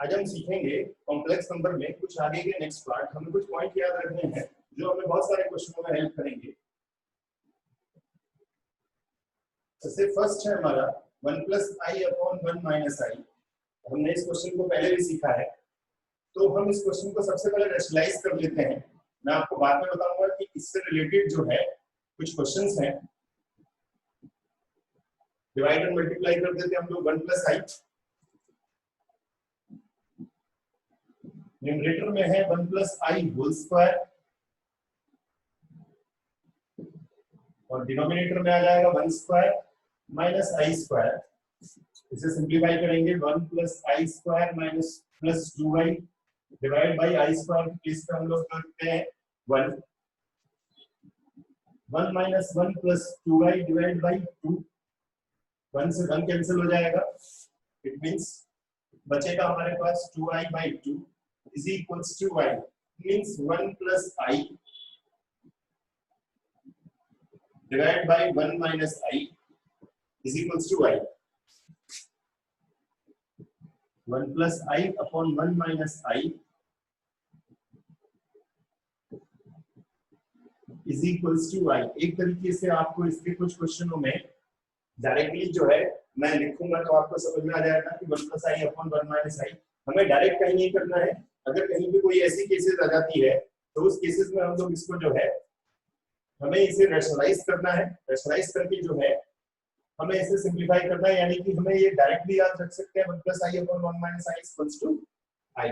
आज हम सीखेंगे कॉम्प्लेक्स नंबर में कुछ आगे के नेक्स्ट पार्ट। हमें कुछ पॉइंट याद रखने हैं जो हमें बहुत सारे क्वेश्चनों में हेल्प करेंगे। सबसे फर्स्ट है हमारा 1 + i अपॉन 1 - i। हमने इस क्वेश्चन को पहले भी सीखा है, तो हम इस क्वेश्चन को सबसे पहले रेशनलाइज कर लेते हैं। मैं आपको बाद में बताऊंगा कि इससे रिलेटेड जो है कुछ क्वेश्चंस हैं। डिवाइड एंड मल्टीप्लाई कर देते हैं हम लोग 1 + i। न्यूमरेटर में है 1 + i होल स्क्वायर और डिनोमिनेटर में आ जाएगा 1 स्क्वायर माइनस i स्क्वायर। इसे सिंपलीफाई करेंगे 1 + i square minus plus 2i divide by i square की प्लेस पे हम लोग करते हैं 1 - 1 + 2i डिवाइड बाई 2। 1 से 1 कैंसिल हो जाएगा। इट मींस बचेगा हमारे पास 2i/2 is equals to i। means 1 + i divided by 1 minus i is equals to i। 1 + i upon 1 minus i is equals to i। एक तरीके से आपको इसके कुछ क्वेश्चनों में डायरेक्टली जो है मैं लिखूंगा तो आपको समझ में आ जाएगा कि 1 + i upon 1 minus i। हमें डायरेक्ट कहीं नहीं करना है। अगर कहीं भी कोई ऐसी केसेस आ जाती है तो उस केसेस में हम लोग इसको जो है हमें इसे रैशनलाइज करना है। रैशनलाइज करके जो है हमें इसे सिंपलीफाई करना है, यानी कि हमें ये डायरेक्टली याद रख सकते हैं 1 + i upon 1 minus i is equals to i।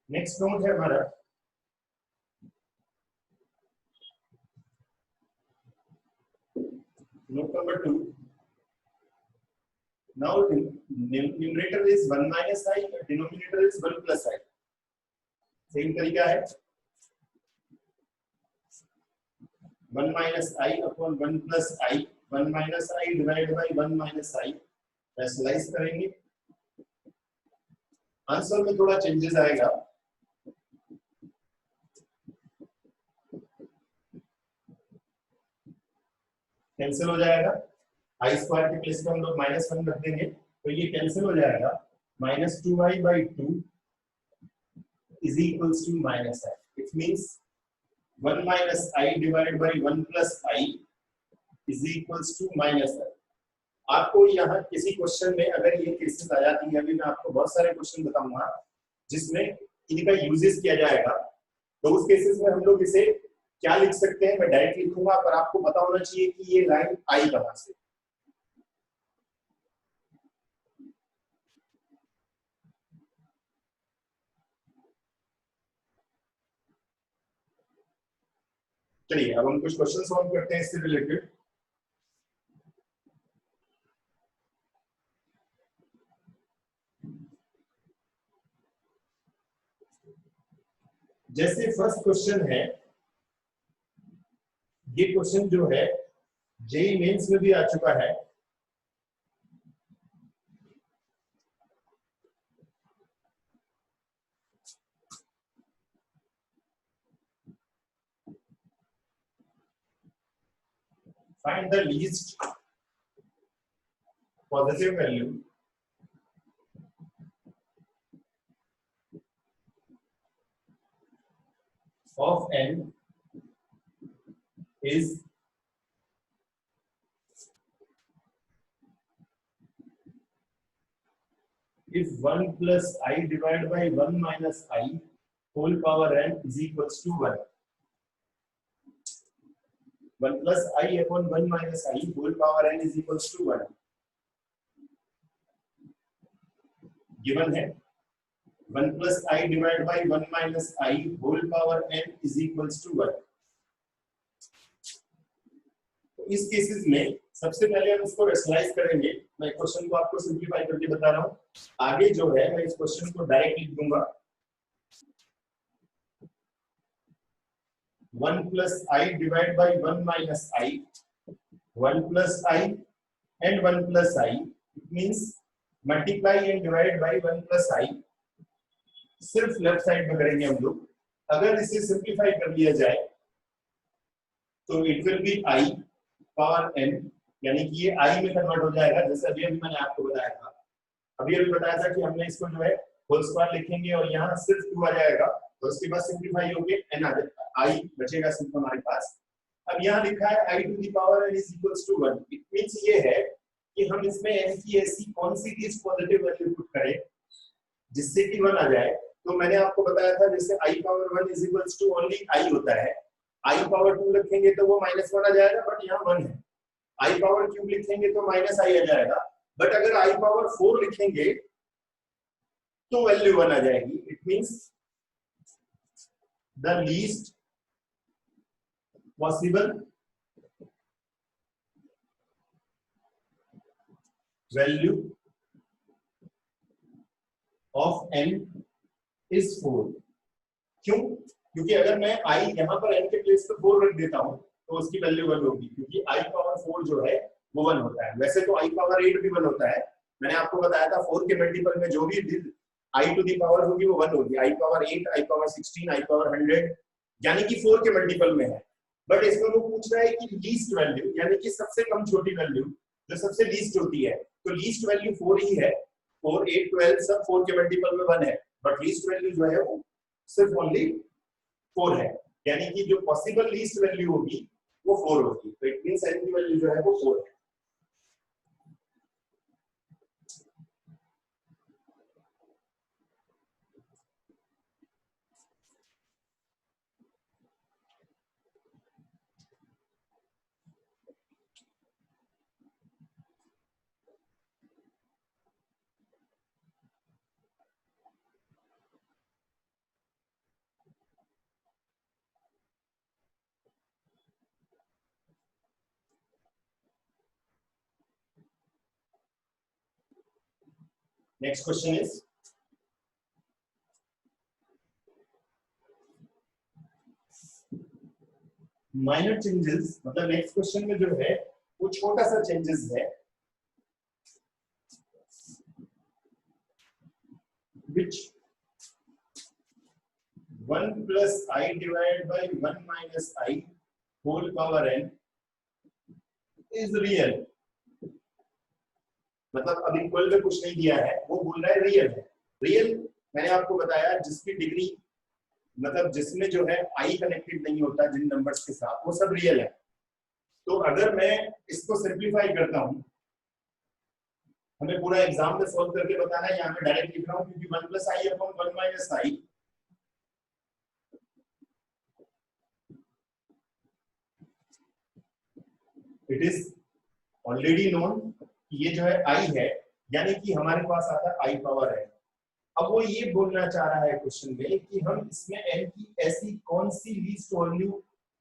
Next note है हमारा note number 2। Now numerator is 1 minus i, denominator is 1 + i। Same तरीका है 1 minus i upon 1 + i, 1 minus i divided by 1 minus i rationalise करेंगे। Answer में थोड़ा changes आएगा। Cancel हो जाएगा। i स्क्वायर की प्लेस पे हम लोग -1 रख देंगे तो ये कैंसिल हो जाएगा। -2i/2 is equals to -i। It means 1 minus i divided by 1 plus i is equals to -i। आपको यहाँ किसी क्वेश्चन में अगर ये केसेस आ जाती है, अभी मैं आपको बहुत सारे क्वेश्चन बताऊंगा जिसमें इनका यूजेस किया जाएगा, तो उस केसेस में हम लोग इसे क्या लिख सकते हैं मैं डायरेक्ट लिखूंगा, पर आपको पता होना चाहिए कि ये लाइन आई कहां से। चलिए अब हम कुछ क्वेश्चन सॉल्व करते हैं इससे रिलेटेड। जैसे फर्स्ट क्वेश्चन है, ये क्वेश्चन जो है जेईई मेंस में भी आ चुका है। Find the least positive value of n is if 1 plus i divided by 1 minus i whole power n is equals to 1। 1 plus i upon 1 minus i whole power n is equals to 1 given है। 1 plus i divided by 1 minus i whole power n is equals to 1। इस cases में सबसे पहले हम इसको rationalise करेंगे। मैं question को आपको सिंपलीफाई करके बता रहा हूँ। आगे जो है मैं इस क्वेश्चन को डायरेक्ट लिख दूंगा 1 plus I divided by 1 minus I, 1 plus I and 1 plus I. It means multiply and divide by 1 plus I. सिर्फ लेफ्ट साइड में करेंगे हम लोग। अगर इसे सिंपलीफाई कर लिया जाए तो it will be I power n, यानी कि ये I में कन्वर्ट हो जाएगा, जैसे अभी अभी मैंने आपको बताया था। अभी अभी बताया था कि हमने इसको जो है होल स्क्वायर लिखेंगे और यहाँ सिर्फ 2 आ जाएगा, तो उसके बाद सिंपलीफाई होके n आ जाएगा, I बचेगा सिर्फ हमारे पास। अब यहाँ लिखा है I to the power n is equals to 1। It means ये है कि हम इसमें n की ऐसी कौन सी चीज पॉजिटिव वैल्यू पुट करें जिससे कि 1 आ जाए। तो मैंने आपको बताया था जैसे I power 1 is equals to only I होता है, I पावर 2 रखेंगे तो वो -1 आ जाएगा, बट यहाँ 1 है। I पावर क्यूब लिखेंगे तो माइनस I आ जाएगा, बट अगर I पावर 4 लिखेंगे तो वैल्यू 1 आ जाएगी। It means the least possible value of n is 4। क्यों? क्योंकि अगर मैं I यहाँ पर n के प्लेस पे 4 रख देता हूँ तो उसकी वैल्यू 1 होगी, क्योंकि I पावर 4 जो है वो 1 होता है। वैसे तो I पावर 8 भी 1 होता है, मैंने आपको बताया था 4 के मल्टीपल में जो भी I टू दी पावर होगी वो 1 होगी। I power 8, I power 16, I power 100, यानी कि 4 के मल्टीपल में है। बट इसमें वो पूछ रहा है कि लीस्ट वैल्यू, यानी कि सबसे कम छोटी वैल्यू जो सबसे लीस्ट होती है, तो लीस्ट वैल्यू 4 ही है। 4, 8, 12 सब 4 के मल्टीपल में 1 है, बट लीस्ट वैल्यू जो है वो सिर्फ ओनली 4 है, यानी कि जो पॉसिबल लीस्ट वैल्यू होगी वो 4 होगी। तो इट मींस n की वैल्यू जो है वो 4 है। Next question is minor changes, मतलब नेक्स्ट क्वेश्चन में जो है वो छोटा सा चेंजेस है, which 1 plus I divided by 1 minus I whole power n is real। मतलब अब इक्वल में कुछ नहीं दिया है, वो बोल रहा है रियल है। रियल मैंने आपको बताया जिसकी डिग्री, मतलब जिसमें जो है I कनेक्टेड नहीं होता जिन नंबर्स के साथ, वो सब रियल है। तो अगर मैं इसको सिंपलीफाई करता हूं, हमें पूरा एग्जाम में सॉल्व करके बताना है, यहाँ मैं डायरेक्ट लिख रहा हूँ क्योंकि 1 plus I upon 1 minus I it is already known कि ये जो है I है, यानी कि हमारे पास आता है I पावर n। अब वो ये बोलना चाह रहा है क्वेश्चन में कि हम इसमें n की ऐसी कौन सी लीस्ट वैल्यू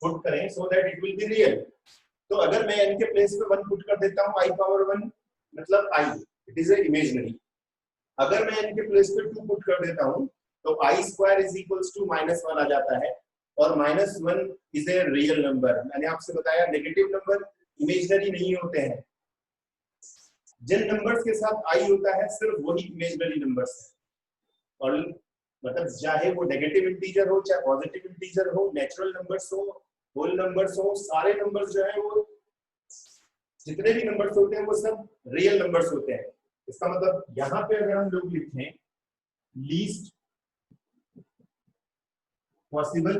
पुट करें so that it will be real. तो अगर मैं n के प्लेस पे 1 पुट कर देता हूँ I पावर 1, मतलब I, it is a imaginary. अगर मैं n के प्लेस पे 2 पुट कर देता हूँ तो I square is equals to -1 आ जाता है, और -1 इज ए रियल नंबर। मैंने आपसे बताया नेगेटिव नंबर इमेजिनरी नहीं होते हैं, जिन नंबर्स के साथ I होता है सिर्फ वही इमेजिनरी नंबर्स है। और मतलब चाहे वो नेगेटिव इंटीजर हो, चाहे पॉजिटिव इंटीजर हो, नेचुरल नंबर्स हो, होल नंबर्स हो, सारे नंबर्स जो है वो जितने भी नंबर्स होते हैं वो सब रियल नंबर्स होते हैं। इसका मतलब यहाँ पे अगर हम लोग लिखें least possible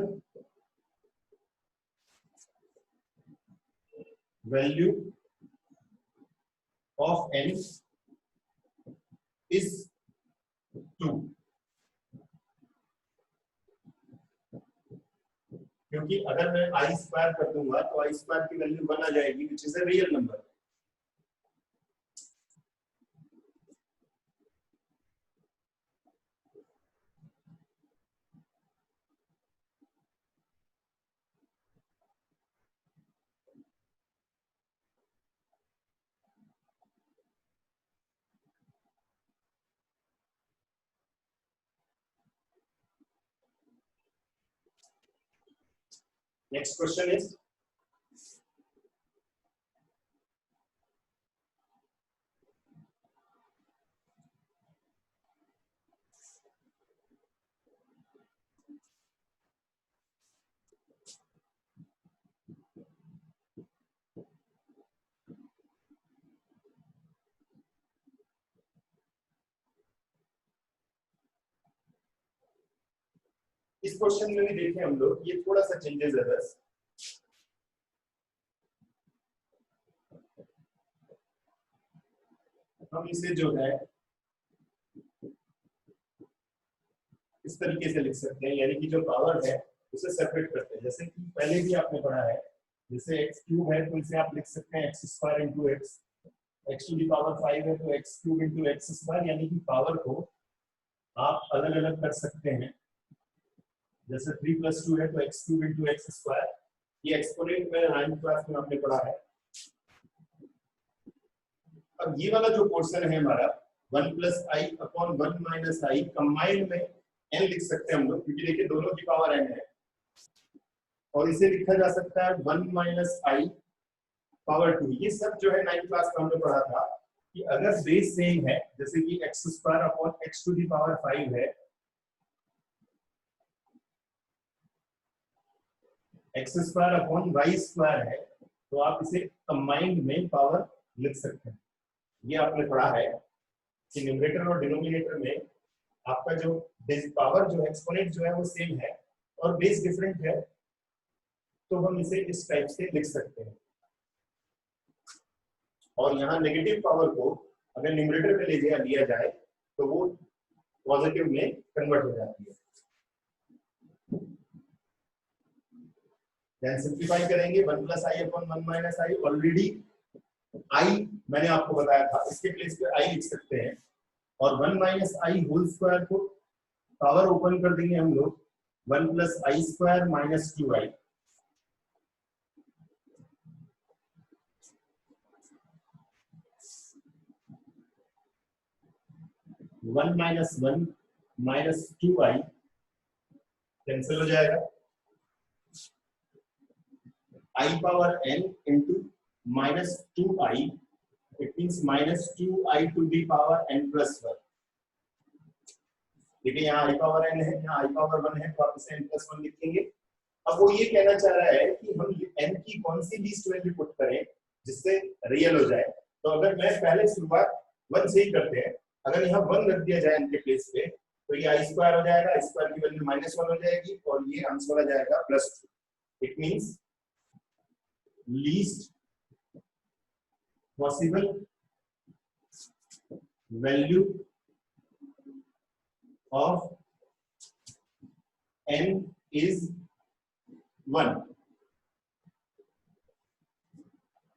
value of n is 2, क्योंकि अगर मैं I स्क्वायर कर दूंगा तो I स्क्वायर की वैल्यू 1 आ जाएगी, which is a real number. Next question is इस क्वेश्चन में भी देखें हम लोग, ये थोड़ा सा चेंजेस है बस। हम इसे जो है इस तरीके से लिख सकते हैं, यानी कि जो पावर है उसे सेपरेट करते हैं, जैसे कि पहले भी आपने पढ़ा है, जैसे एक्स क्यूब है तो इसे आप लिख सकते हैं x square into x, x to the power 5 है तो x cube into x square, यानी कि पावर को आप अलग अलग कर सकते हैं। जैसे 3 + 2 है तो x cube into x square, ये एक्सपोनेंट में 9th क्लास में आपने पढ़ा है। अब ये वाला जो पोर्शन है हमारा 1 + i अपॉन 1 - i कंबाइंड में n लिख सकते हैं हम लोग, क्योंकि देखिए दोनों की पावर n है, और इसे लिखा जा सकता है 1 - i पावर 2। ये सब जो है 9th क्लास में हमने पढ़ा था कि अगर बेस सेम है, जैसे कि x square upon x to the power 5 है, x square upon y square है, तो आप इसे कंबाइंड में पावर लिख सकते हैं। ये आपने पढ़ा है कि न्यूमरेटर और डिनोमिनेटर में आपका जो पावर जो एक्सपोनेंट जो है वो सेम है और बेस डिफरेंट है, तो हम इसे इस टाइप से लिख सकते हैं। और यहाँ नेगेटिव पावर को अगर न्यूमरेटर में ले लिया जाए तो वो पॉजिटिव में कन्वर्ट हो जाती है। देन सिंपलीफाई करेंगे 1 + i upon 1 - i, already i मैंने आपको बताया था, इसके प्लेस पे i लिख सकते हैं, और 1 - i होल स्क्वायर को पावर ओपन कर देंगे हम लोग 1 + i square minus 2i, one minus 2i cancel हो जाएगा, i power n into -2i, it means -2i to the power n + 1। देखिए यहाँ i पावर n है, यहाँ i पावर 1 है, तो आप इसे n + 1 लिखेंगे। अब वो ये कहना चाह रहा है कि हम n की कौन सी लीस्ट वैल्यू पुट करें जिससे रियल हो जाए। तो अगर मैं पहले शुरुआत 1 से ही करते हैं, अगर यहाँ 1 रख दिया जाए n के प्लेस पे, तो ये i स्क्वायर हो जाएगा, i स्क्वायर की वैल्यू -1 हो जाएगी, और ये आंसर आ जाएगा +2। It means least possible value of n is 1।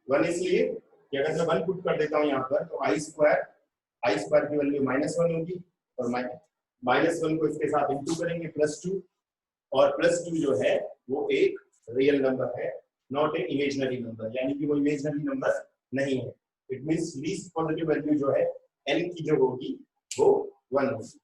1 इसलिए कि अगर मैं 1 पुट कर देता हूं यहाँ पर, तो i स्क्वायर की वैल्यू -1 होगी, और -1 को इसके साथ इंटू करेंगे +2, और +2 जो है वो एक रियल नंबर है, नॉट ए इमेजिनरी नंबर, यानी कि वो इमेजिनरी नंबर नहीं है। It means least positive value जो है n की जो होगी वो 1 होगी।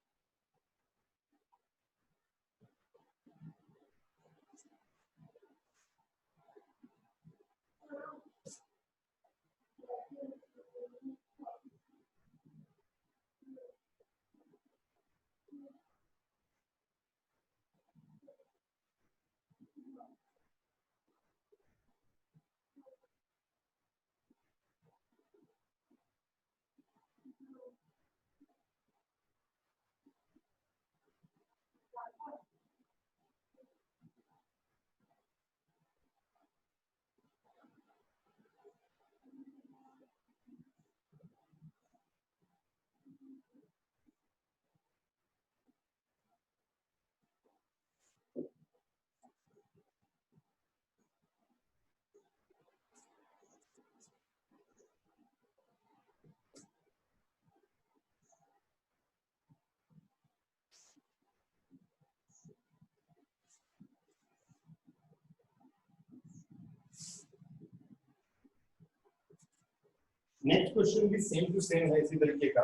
नेक्स्ट क्वेश्चन भी सेम टू सेम है इसी तरीके का।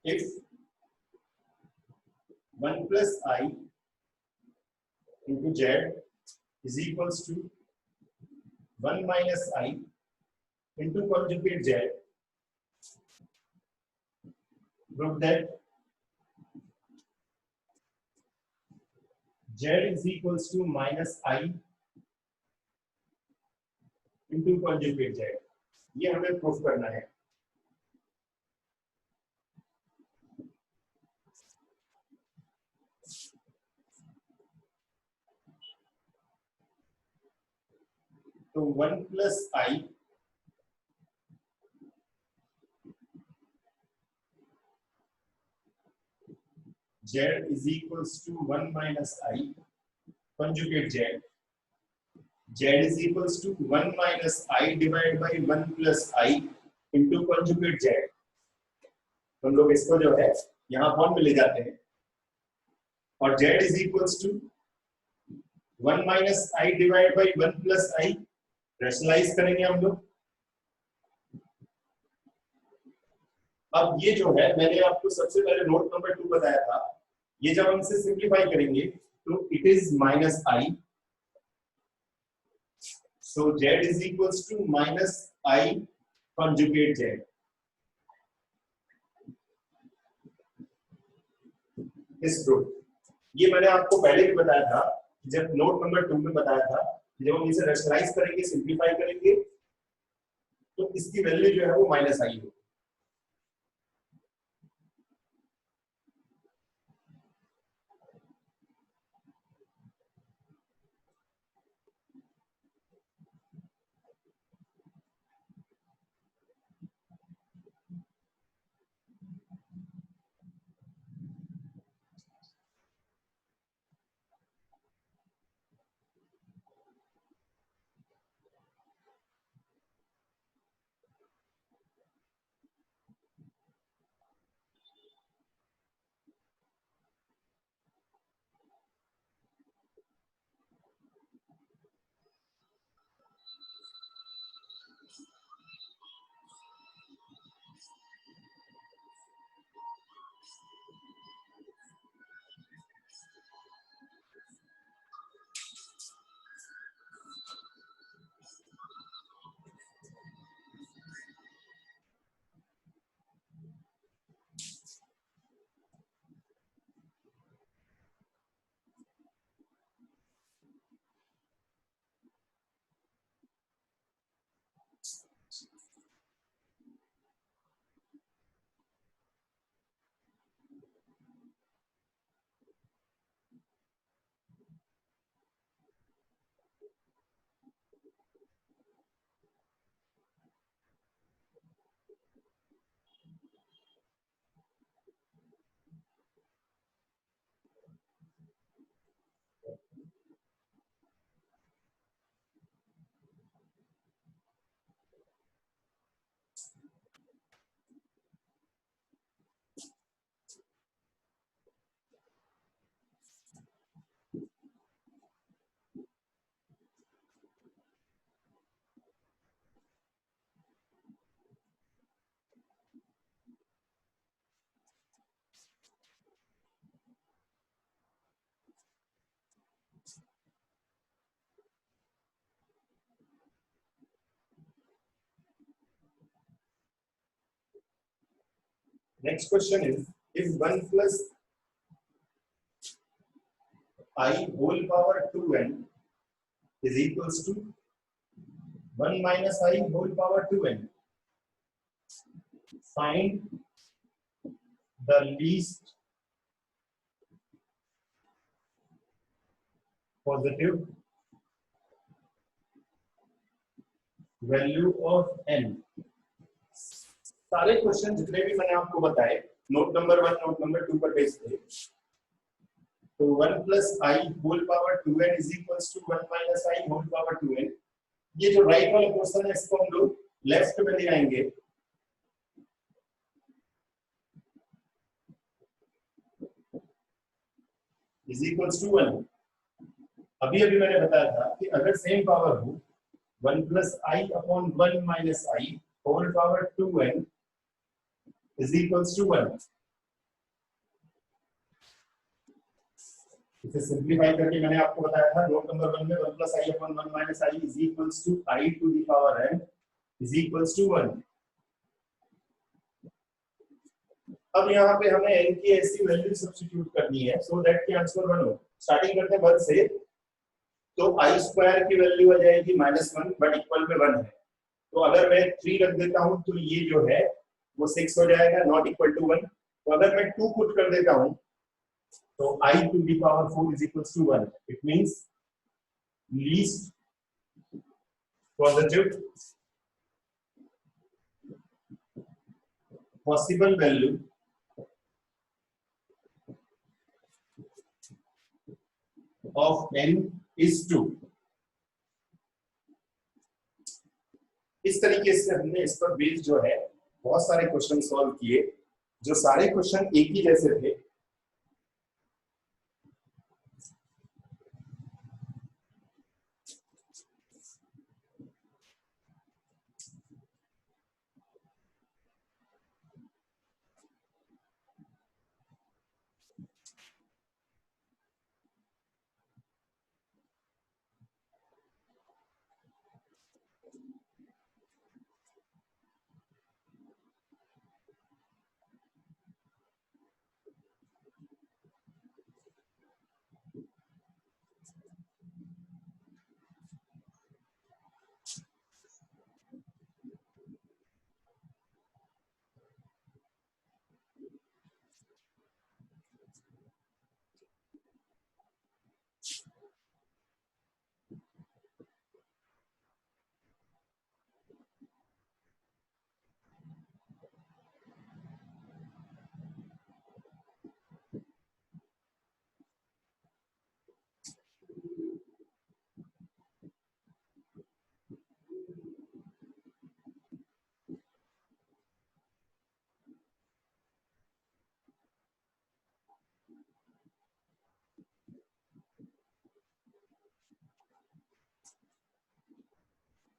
if 1 plus I into Z is equals to 1 minus I into conjugate Z, prove that Z is equals to minus I into conjugate Z. ये हमें प्रूफ करना है. तो 1 plus I Z is equals to 1 minus I conjugate Z. Z is equals to 1 minus I divided by 1 plus I into conjugate Z. हम लोग इसको जो है यहाँ फॉर्म में ले जाते हैं और Z is equals to 1 minus I divided by 1 plus I rationalise करेंगे हम लोग. अब ये जो है मैंने आपको सबसे पहले नोट नंबर 2 बताया था, ये जब हम इसे सिंपलीफाई करेंगे तो it is minus i, so z is equals to minus i conjugate z. इस प्रूफ ये मैंने आपको पहले भी बताया था, जब नोट नंबर 2 में बताया था, जब हम इसे रैशनलाइज करेंगे सिंपलीफाई करेंगे तो इसकी वैल्यू जो है वो माइनस आई होगी. Next question is, if 1 plus I whole power 2n is equals to 1 minus I whole power 2n, find the least positive value of n. सारे क्वेश्चन जितने भी मैंने आपको बताए नोट नंबर 1 नोट नंबर 2 पर बेस्ड थे. तो 1 plus I whole power 2n is equals to 1 minus I whole power 2n. ये जो राइट वाला क्वेश्चन है इसको हम लोग लेफ्ट में ले आएंगे. is equals to 1. अभी अभी मैंने बताया था कि अगर सेम पावर हो 1 plus I upon 1 minus I whole power 2n is equals to 1. इसे सिंप्लीफाई करके मैंने आपको बताया था नोट नंबर 1 में 1 plus i upon 1 minus i is equals to i to the power n is equals to 1। अब यहाँ पे हमें n की ऐसी वैल्यू सब्स्टिट्यूट करनी है सो दैट कि आंसर 1 हो। स्टार्टिंग करते हैं 1 से, तो आई स्क्वायर की वैल्यू आ जाएगी -1 बट इक्वल में 1 है, तो अगर मैं 3 रख देता हूं तो ये जो है वो 6 हो जाएगा, नॉट इक्वल टू 1। तो अगर मैं 2 पुट कर देता हूं तो I to the power 4 is equals to 1. It means least positive possible value of n is 2. इस तरीके से हमने इस पर बेस्ड जो है बहुत सारे क्वेश्चन सॉल्व किए, जो सारे क्वेश्चन एक ही जैसे थे।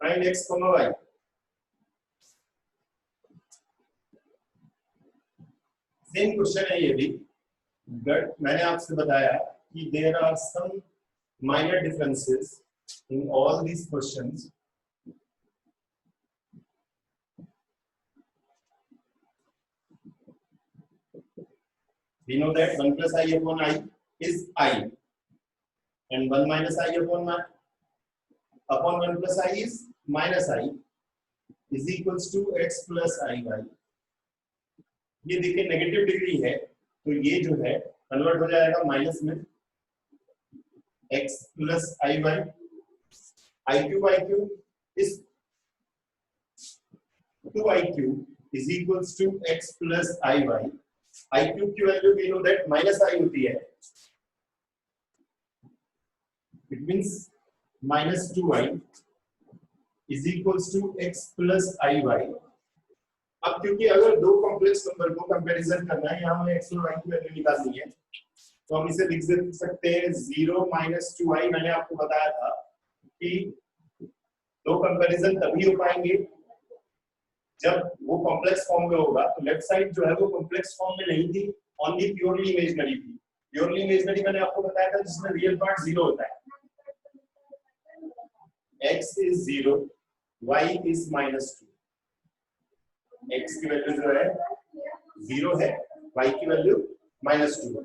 Find x, y। Same question है ये भी, बट मैंने आपसे बताया कि there are some minor differences in all these questions. We know that 1 plus I upon I is I, and 1 minus I upon 1 plus I is minus I is equals to x plus I y। ये देखिए negative degree है तो ये जो है convert हो जाएगा minus में, x plus i y, i cube is 2 i cube is equals to x plus i y. I cube की value we know that minus i होती है, it means minus 2i is equals to x plus i y. अब क्योंकि अगर दो complex number को comparison करना है, यहाँ हमें x और y की वैल्यू निकालनी है, तो हम इसे लिख सकते हैं 0 माइनस 2i। मैंने आपको बताया था कि दो कंपैरिजन तभी हो पाएंगे जब वो कॉम्प्लेक्स फॉर्म में होगा। तो लेफ्ट साइड जो है वो कॉम्प्लेक्स फॉर्म में नहीं थी, ओनली प्योरली इमेजिनरी थी। प्योरली इमेजिनरी मैंने आपको बताया था जिसमें रियल पार्ट 0 होता है। x is 0, y is -2। x की वैल्यू जो है 0 है, y की वैल्यू -2 है।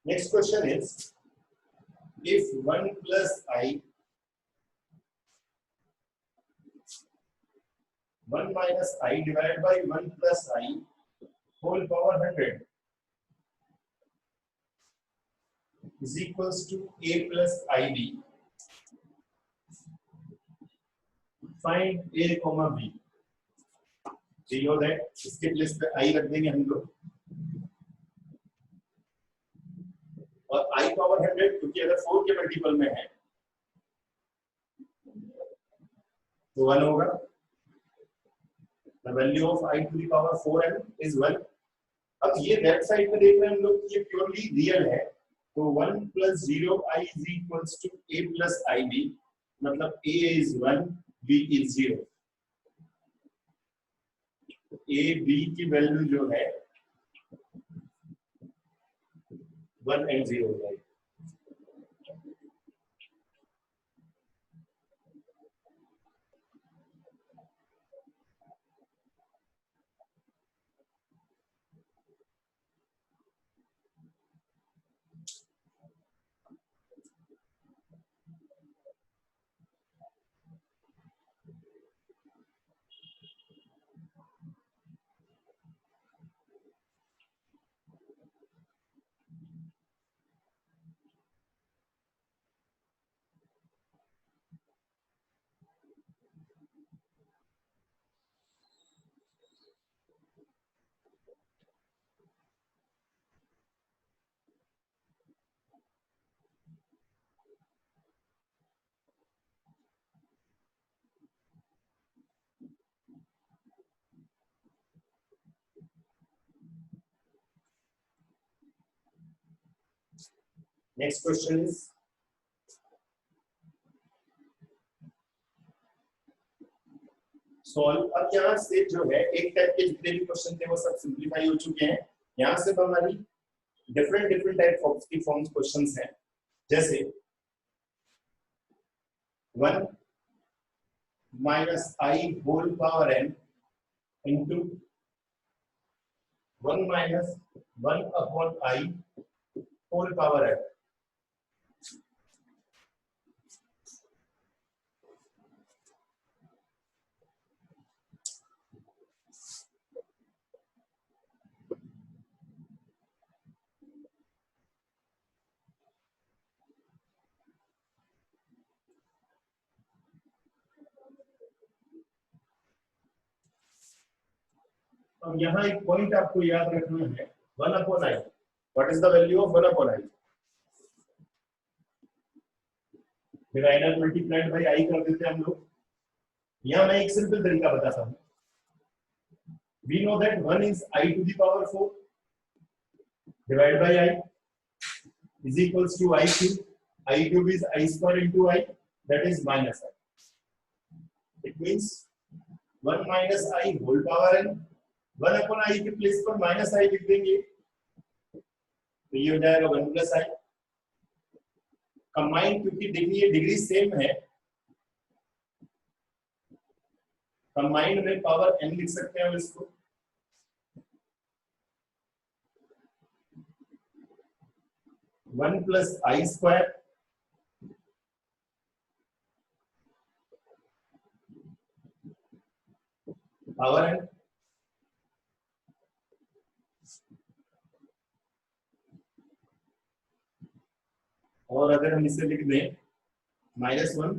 Next question is, if 1 plus I 1 minus I divided by 1 plus I whole power 100 is equals to a plus ib. Find a comma b. Do you know that इसके place पे i रख देंगे हम लोग, और i power 100 क्योंकि अगर 4 के मल्टीपल में है तो 1 होगा. The value of i to the power 4n is 1. अब ये लेफ्ट साइड पे देख रहे हैं हम लोग, ये प्योरली रियल है, तो 1 plus 0 i is equals to a plus ib, मतलब a is 1, b is 0. a b की वैल्यू जो है 1 and 0 है. Next question is solve. अब यहाँ से जो है एक टाइप के जितने भी क्वेश्चन थे वो सब सिंप्लीफाई हो चुके हैं. यहाँ से हमारी डिफरेंट टाइप ऑफ की फॉर्म्स क्वेश्चंस हैं, जैसे 1 minus i whole power n into 1 minus 1 upon i whole power n. अब यहाँ एक पॉइंट आपको याद रखना है, 1 upon i. What is the value of 1 upon i? Divider multiplied by i कर देते हैं हम लोग. यहाँ मैं एक सिंपल तरीका बताता हूँ. We know that 1 is i to the power 4 divided by i is equals to i cube. I cube is I square into i, that is minus i. It means 1 minus i whole power n. 1 upon i के place पर minus i लिख देंगे, तो ये हो जाएगा 1 plus i. Combine क्योंकि degree same है, कंबाइंड में पावर n लिख सकते हैं हम इसको. One plus i square power n. और अगर हम इसे लिख दें -1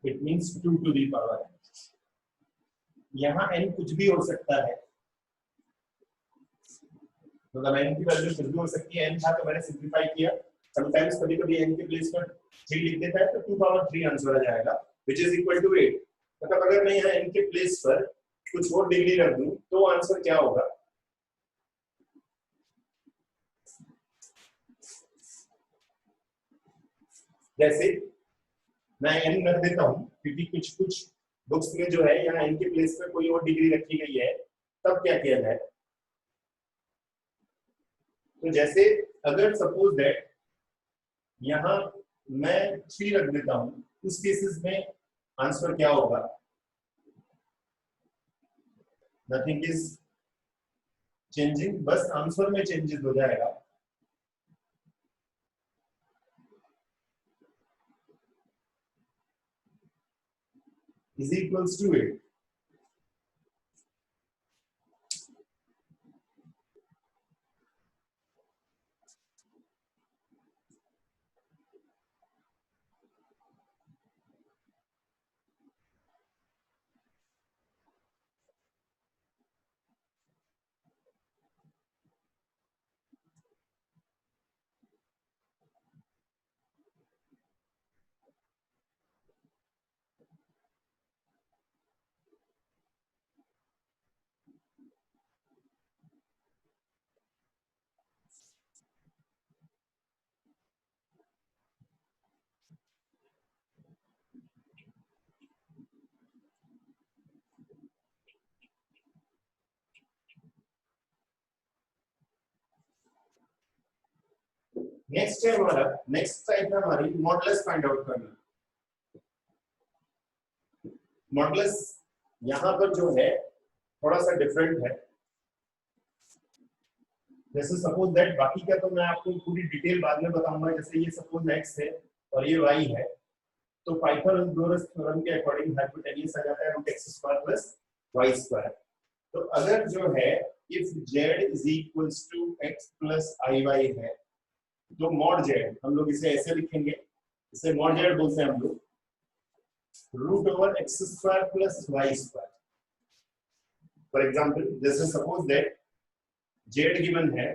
it means 2 to the power n. यहाँ n कुछ भी हो सकता है, मतलब n की वैल्यू कुछ भी हो सकती है. n था तो मैंने सिंपलीफाई किया. समटाइम्स कभी-कभी n के प्लेस पर 3 लिख देता है तो 2 पावर 3 आंसर आ जाएगा, व्हिच इज इक्वल टू 8. मतलब अगर मैं यहाँ n के प्लेस पर कुछ और डिग्री रख दूं तो आंसर क्या होगा? जैसे मैं n रख देता हूं क्योंकि कुछ बुक्स में जो है यहाँ n के प्लेस पे कोई और डिग्री रखी गई है, तब क्या किया जाए? तो जैसे अगर सपोज दैट यहाँ मैं 3 रख देता हूं, उस केसेस में आंसर क्या होगा? नथिंग इज चेंजिंग, बस आंसर में चेंजेस हो जाएगा. Is equals to 8. नेक्स्ट है हमारा, नेक्स्ट टाइप है हमारी मॉडुलस फाइंड आउट करना। मॉडुलस यहाँ पर जो है थोड़ा सा डिफरेंट है। जैसे सपोज दैट, बाकी का तो मैं आपको पूरी डिटेल बाद में बताऊंगा। जैसे ये सपोज x है और ये y है, तो पाइथागोरस थ्योरम के अकॉर्डिंग हाइपोटेन्यूस आ जाता है √x² + y²। तो अगर जो है इफ z = x + iy है, तो mod z हम लोग इसे ऐसे लिखेंगे, इसे mod z बोलते हैं हम लोग, √x² + y²। फॉर एग्जांपल, जैसे सपोज दैट z गिवन है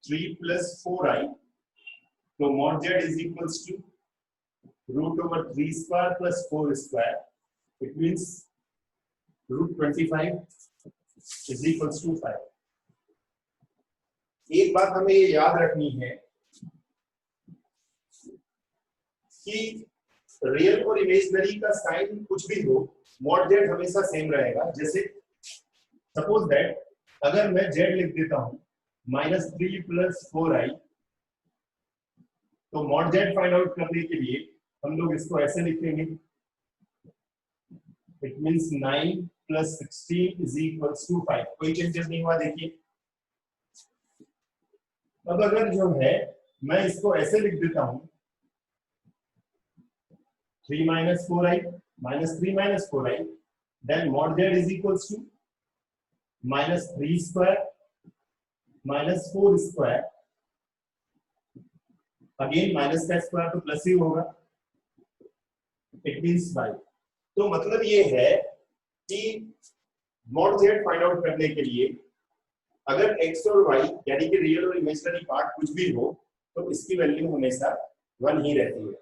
3 + 4i, तो mod z = √3² + 4², it means √25 = 5। एक बात हमें ये याद रखनी है कि रियल और इमेजिनरी का साइन कुछ भी हो, mod z हमेशा सेम रहेगा। जैसे सपोज दैट अगर मैं z लिख देता हूं -3 + 4i, तो mod z फाइंड आउट करने के लिए हम लोग इसको ऐसे लिखेंगे, इट मींस 9 + 16 = 5। कोई चेंजेस नहीं हुआ, देखिए। अब अगर जो है मैं इसको ऐसे लिख देता हूं 3 - 4i -3 - 4i, then mod z = -3² - 4², again minus का स्क्वायर तो प्लस ही होगा, इट मींस 5। तो मतलब ये है कि mod z फाइंड आउट करने के लिए अगर x और y यानी कि रियल और इमेजिनरी पार्ट कुछ भी हो, तो इसकी वैल्यू हमेशा 1 ही रहती है।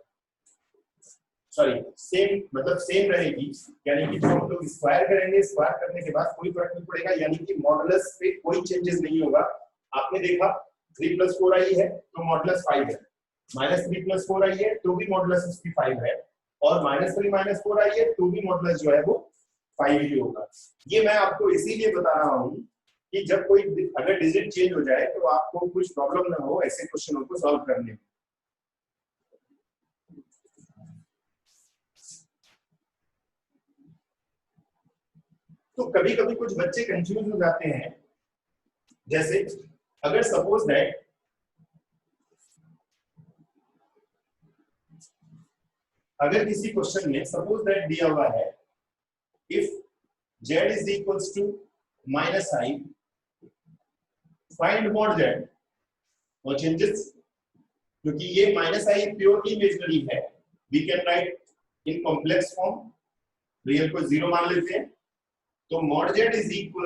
सॉरी, सेम मतलब सेम रहेगी, यानी कि जो हम लोग स्क्वायर करेंगे, स्क्वायर करने के बाद कोई फर्क नहीं पड़ेगा, यानी कि मॉडुलस पे कोई चेंजेस नहीं होगा। आपने देखा 3 + 4i है तो मॉडुलस 5 है, -3 + 4i है तो भी मॉडुलस उसकी 5 है, और -3 - 4i है तो भी मॉडुलस जो है वो 5 ही होगा। ये मैं आपको इसीलिए बता रहा हूँ कि जब कोई अगर डिजिट चेंज हो जाए तो आपको कुछ प्रॉब्लम ना हो ऐसे क्वेश्चनों को सॉल्व करने में। तो कभी कभी कुछ बच्चे कंफ्यूज हो जाते हैं। जैसे अगर सपोज दैट अगर किसी क्वेश्चन में सपोज दैट दिया हुआ है if z = -i, find mod z, no changes, क्योंकि ये -i प्योरली इमेजिनरी है, we can write in complex form, real को 0 मान लेते हैं, तो mod z = 0² -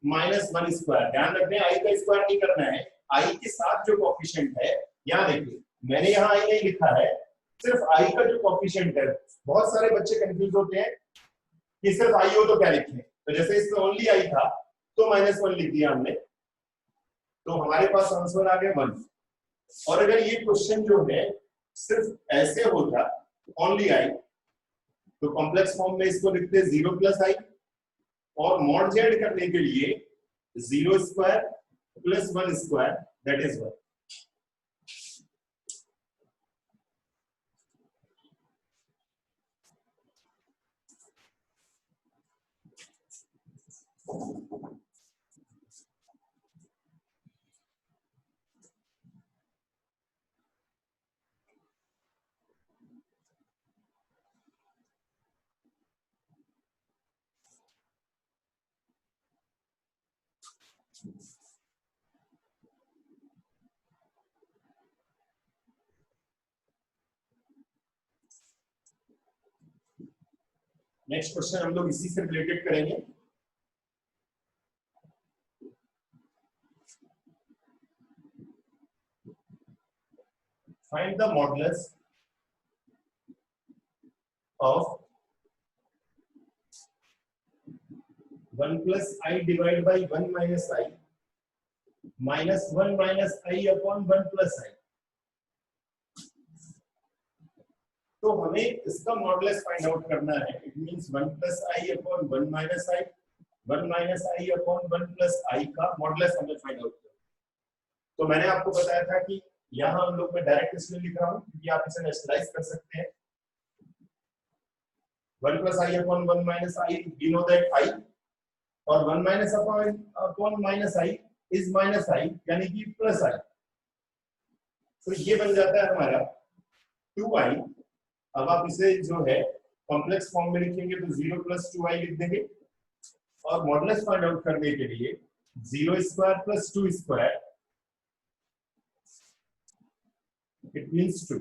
1²। ध्यान रखना है i का स्क्वायर नहीं करना है, i के साथ जो कोएफिशिएंट है, यहां देखिए मैंने यहाँ i नहीं लिखा है, सिर्फ i का जो कोएफिशिएंट है। बहुत सारे बच्चे कंफ्यूज होते हैं कि सिर्फ i हो तो क्या लिखें, तो जैसे इसमें ओनली i था तो -1 लिख दिया हमने, तो हमारे पास आंसर आ गया 1। और अगर ये क्वेश्चन जो है सिर्फ ऐसे होता ओनली i, तो कॉम्प्लेक्स फॉर्म में इसको लिखते 0 + i, और mod z करने के लिए 0² + 1², दैट इज 1। नेक्स्ट क्वेश्चन हम लोग इसी से रिलेटेड करेंगे। Find the modulus of 1 + i divided by 1 - i -1 - i upon 1 + i। तो हमें इसका मॉडुलस फाइंड आउट करना है, it means 1 + i upon 1 - i, 1 - i upon 1 + i का मॉडुलस हमें फाइंड आउट करना है। तो मैंने आपको बताया था कि यहाँ हम लोग मैं डायरेक्ट इसलिए लिख रहा हूँ क्योंकि आप इसे नेचुरलाइज कर सकते हैं 1 plus I upon 1 minus I, we know that I और 1 minus upon minus I is minus I यानी कि प्लस I। तो ये बन जाता है हमारा 2I। अब आप इसे जो है कॉम्प्लेक्स फॉर्म में लिखेंगे तो 0 plus 2I लिख देंगे और मॉडुलस फाइंड आउट करने के लिए 0 square plus 2 square it means 2।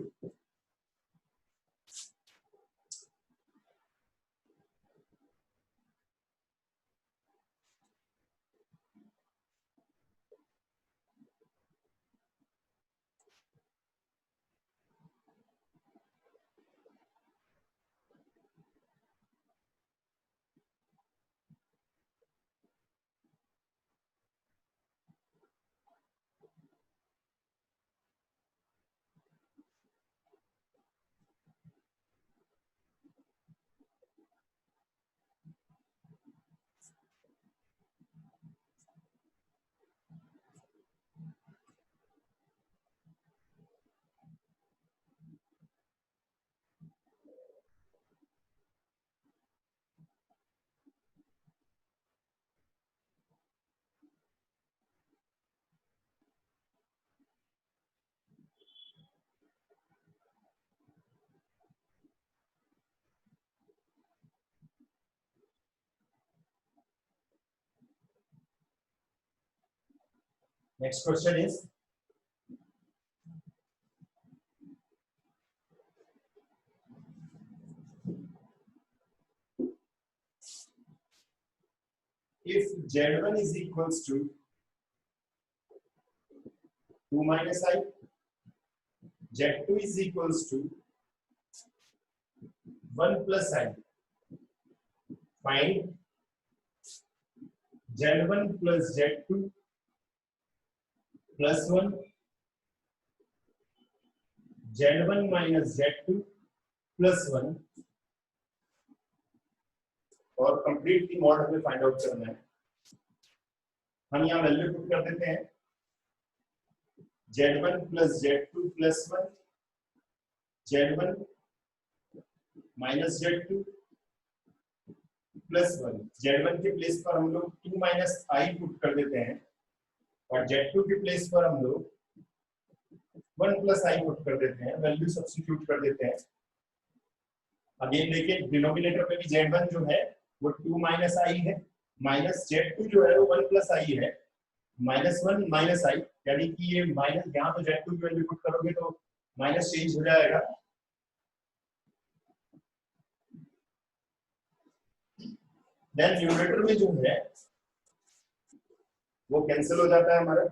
Next question is if Z1 is equals to 2 minus I, Z2 is equals to 1 plus I, find Z1 plus Z2 plus 1, Z1 minus Z2 plus 1 और completely mod हमें find out करना है। हम यहाँ value put कर देते हैं Z1 plus Z2 plus 1, Z1 minus Z2 plus 1। Z1 के प्लेस पर हम लोग 2 minus I पुट कर देते हैं और Z2 के प्लेस पर हम लोग 1 plus I पुट कर देते हैं, वैल्यू सब्स्टिट्यूट कर देते हैं। अगेन देखिए डिनोमिनेटर में भी Z1 जो है वो 2 minus I है, माइनस Z2 जो है वो 1 plus I है, -1 minus I यानी कि ये माइनस यहाँ पे Z2 की वैल्यू पुट करोगे तो माइनस चेंज हो जाएगा। देन न्यूमरेटर में जो है वो कैंसिल हो जाता है हमारा।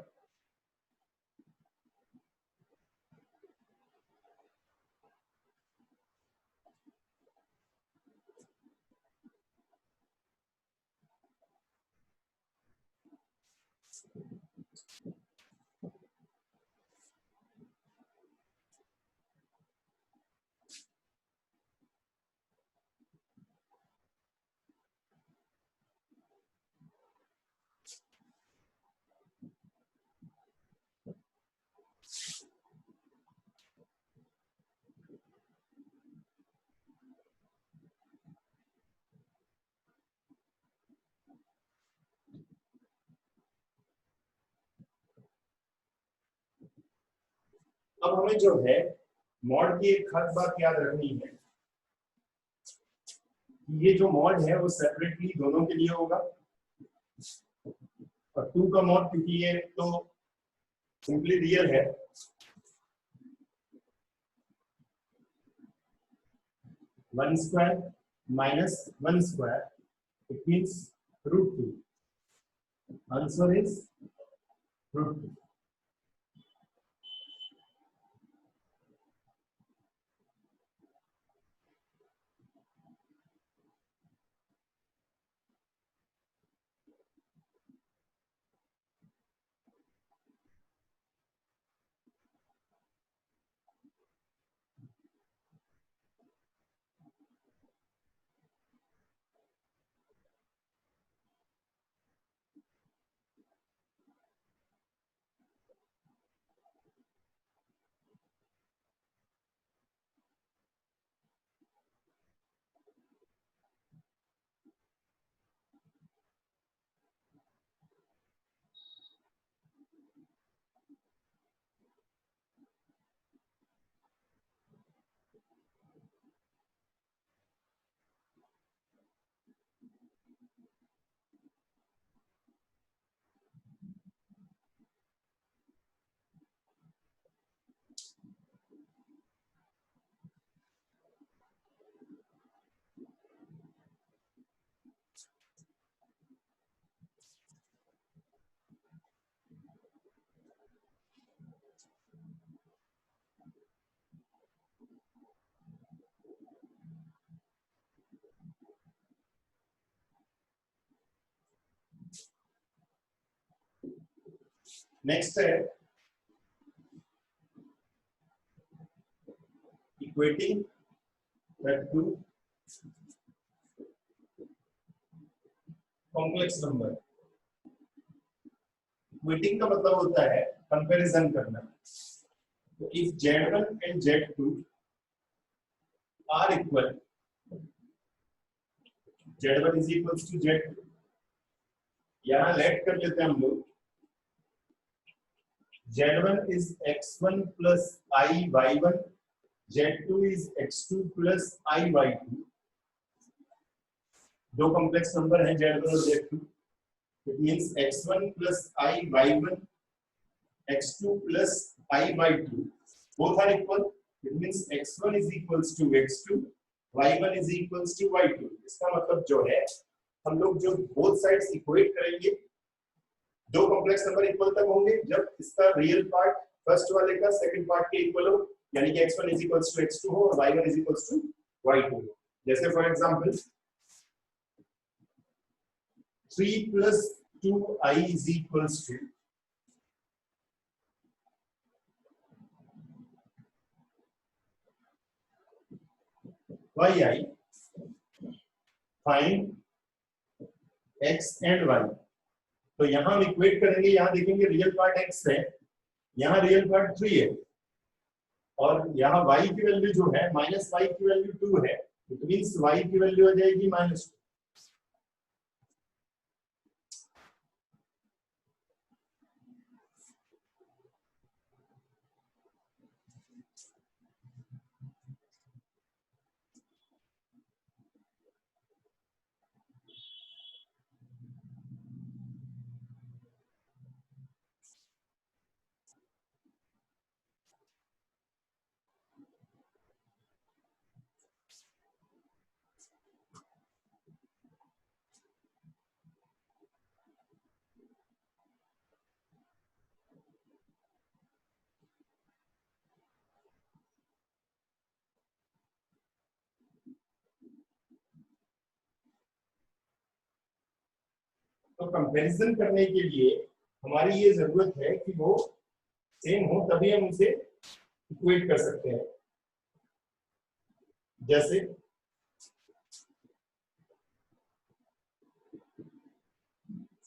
अब हमें जो है मॉड की एक खास बात याद रखनी है, ये जो मॉड है वो सेपरेटली दोनों के लिए होगा और 2 का मॉड क्योंकि ये तो सिंपली रियल है, 1 square minus 1 square, it means √2. Answer is √2. Next है equating the two complex number. Equating का मतलब होता है कंपैरिजन करना। तो if Z1 and Z2 are equal, Z1 is equals to Z2, यहां लेट कर लेते हैं हम लोग Z1 is x1 plus I y1, Z2 is x2 plus I y2। दो कॉम्प्लेक्स नंबर हैं Z1 और Z2। It means x1 plus I y1, x2 plus I y2 both are equal। It means x1 is equals to x2, y1 is equals to y2। इसका मतलब जो है हम लोग जो बोथ साइड्स इक्वेट करेंगे, दो कॉम्प्लेक्स नंबर इक्वल तब होंगे जब इसका रियल पार्ट फर्स्ट वाले का सेकंड पार्ट के इक्वल हो, यानी कि x1 is equals to x2 हो और y1 is equals to y2 हो। जैसे for example 3 plus 2i is equals to yi, find x and y। तो यहां हम इक्वेट करेंगे, यहां देखेंगे रियल पार्ट x है, यहां रियल पार्ट 3 है और यहां y की वैल्यू जो है माइनस y की वैल्यू 2 है। इट मींस y की वैल्यू आ जाएगी -2। तो कंपैरिजन करने के लिए हमारी ये जरूरत है कि वो सेम हो, तभी हम उसे इक्वेट कर सकते हैं। जैसे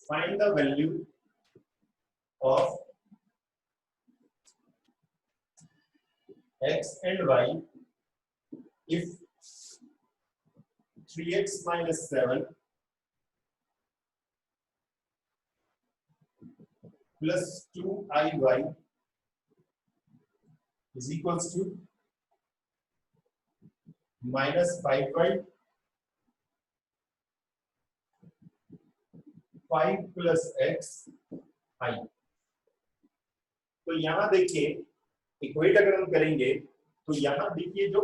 find the value of x and y if 3x minus 7 plus 2iy is equals to minus 5y 5 plus x i। तो यहां देखिए इक्वेट अगर हम करेंगे तो यहां देखिए जो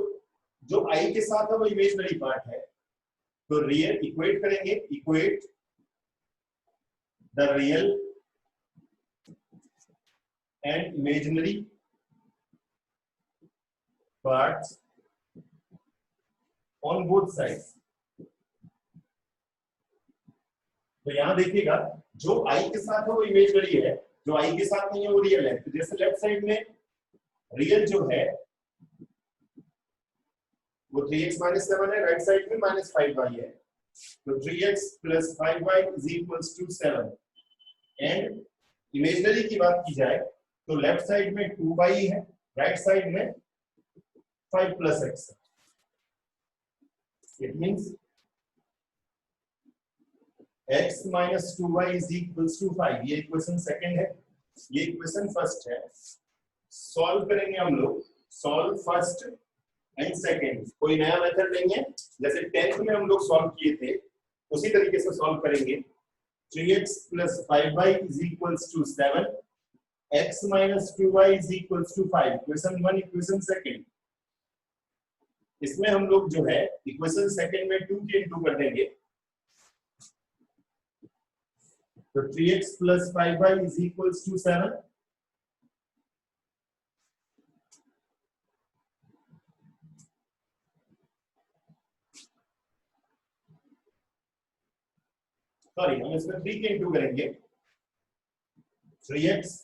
जो i के साथ है वो इमेजिनरी पार्ट है, तो रियल इक्वेट करेंगे, equate the real and imaginary parts on both sides। तो यहां देखिएगा जो i के साथ है वो इमेजिनरी है, जो i के साथ नहीं है वो रियल है। तो जैसे लेफ्ट साइड में रियल जो है वो 3x minus 7 है, राइट साइड में -5y है। तो 3x plus 5y is equals to 7। And imaginary की बात की जाए तो लेफ्ट साइड में 2y है, राइट साइड में 5 plus x। It means x minus 2y is equals to 5। ये इक्वेशन सेकंड है, ये इक्वेशन फर्स्ट है। सॉल्व करेंगे हम लोग, सॉल्व फर्स्ट एंड सेकंड, कोई नया मेथड नहीं है। जैसे 10th में हम लोग सॉल्व किए थे उसी तरीके से सॉल्व करेंगे। 3x plus 5y is equals to 7, x minus 2y is equals to 5। Equation 1 equation second, इसमें हम लोग जो है इक्वेशन सेकंड में 2 के इनटू कर देंगे। तो 3x plus 5y is equals to 7। Sorry हम इसमें 3 के इनटू करेंगे। 3x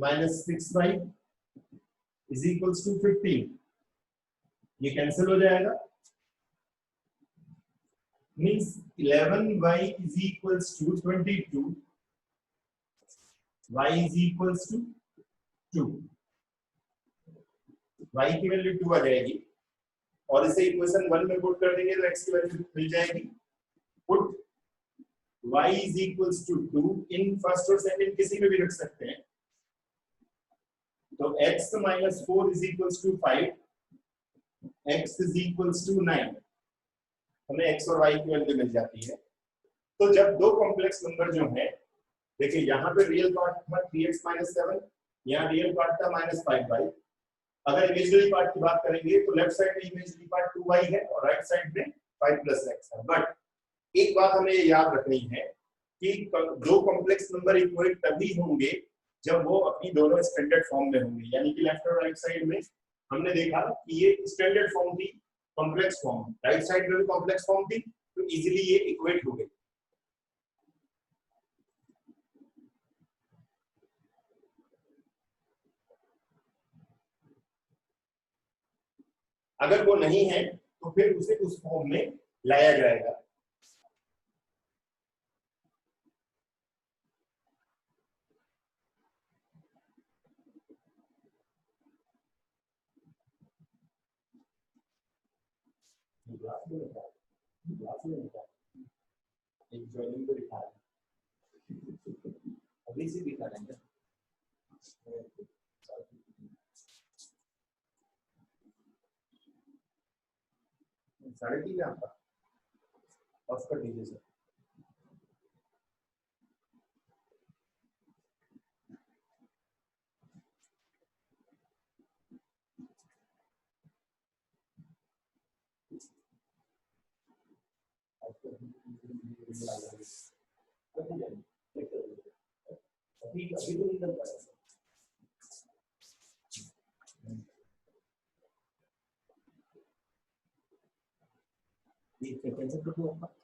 minus 6y is equals to 15, ये कैंसिल हो जाएगा, means 11y is equals to 22, y is equals to 2, y की वैल्यू 2 आ जाएगी और इसे इक्वेशन 1 में पुट कर देंगे तो x की वैल्यू मिल जाएगी। Put y is equals to 2 in first और सेकंड किसी में भी रख सकते हैं, तो x minus 4 is equals to 5, x is equals to 9, हमें x और y की वैल्यू मिल जाती है। तो जब दो कॉम्प्लेक्स नंबर जो है, देखिए यहाँ पे रियल पार्ट था 3x माइनस 7, यहाँ रियल पार्ट था माइनस 5y। अगर इमेजिनरी पार्ट की बात करेंगे तो लेफ्ट साइड में इमेजिनरी पार्ट 2y है और राइट साइड में 5 प्लस x है। बट एक बात हमें याद रखनी है कि दो कॉम्प्लेक्स नंबर इक्वल तभी होंगे जब वो अपनी दोनों स्टैंडर्ड फॉर्म में होंगे, यानी कि लेफ्ट और राइट साइड में हमने देखा कि ये स्टैंडर्ड फॉर्म थी, कॉम्प्लेक्स फॉर्म, राइट साइड में भी कॉम्प्लेक्स फॉर्म थी, तो इजीली ये इक्वेट हो गई। अगर वो नहीं है तो फिर उसे उस फॉर्म में लाया जाएगा। एक जॉइनिंग को दिखा रहा है, अभी से दिखा रहे हैं। 3:30 आपका ऑफ कर दीजिए सर। अभी अभी तो निकल पाएगा। ये कैंसिल कर दो आपका।